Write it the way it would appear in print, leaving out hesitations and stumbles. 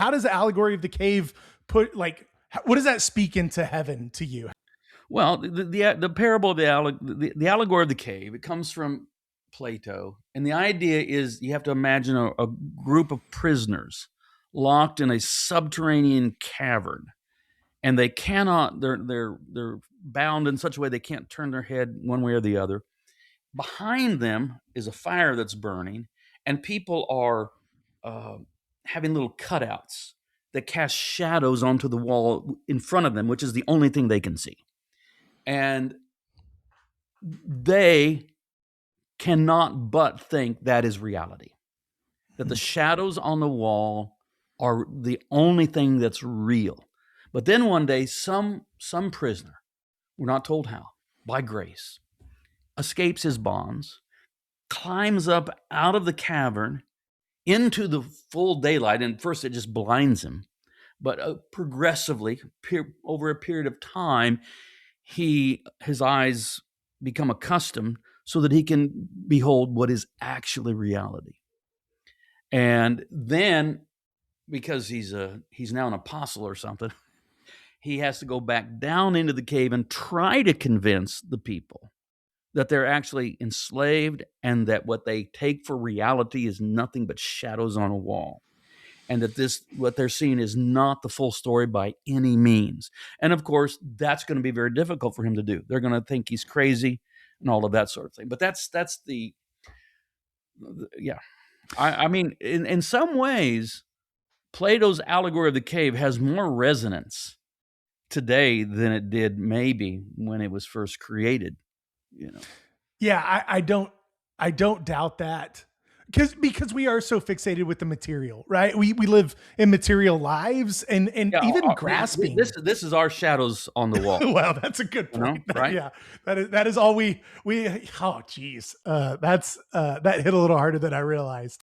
how does the allegory of the cave what does that speak into heaven to you? Well, the parable of the allegory of the cave, it comes from Plato, and the idea is you have to imagine a group of prisoners locked in a subterranean cavern, and they're bound in such a way they can't turn their head one way or the other. Behind them is a fire that's burning, and people are uh, having little cutouts that cast shadows onto the wall in front of them, which is the only thing they can see. And they cannot but think that is reality, that the shadows on the wall are the only thing that's real. But then one day, some prisoner, we're not told how, by grace, escapes his bonds, climbs up out of the cavern into the full daylight, and first it just blinds him, but progressively, over a period of time, his eyes become accustomed so that he can behold what is actually reality. And then, because he's now an apostle or something, he has to go back down into the cave and try to convince the people that they're actually enslaved and that what they take for reality is nothing but shadows on a wall. And that what they're seeing is not the full story by any means. And of course, that's going to be very difficult for him to do. They're going to think he's crazy and all of that sort of thing. But that's yeah. I mean, in some ways, Plato's allegory of the cave has more resonance today than it did maybe when it was first created. You know. Yeah, I don't doubt that. Because we are so fixated with the material, right? We live in material lives and Yeah, even grasping. this is our shadows on the wall. Wow, that's a good point. Right? Yeah, that is all we. Oh, geez, that hit a little harder than I realized.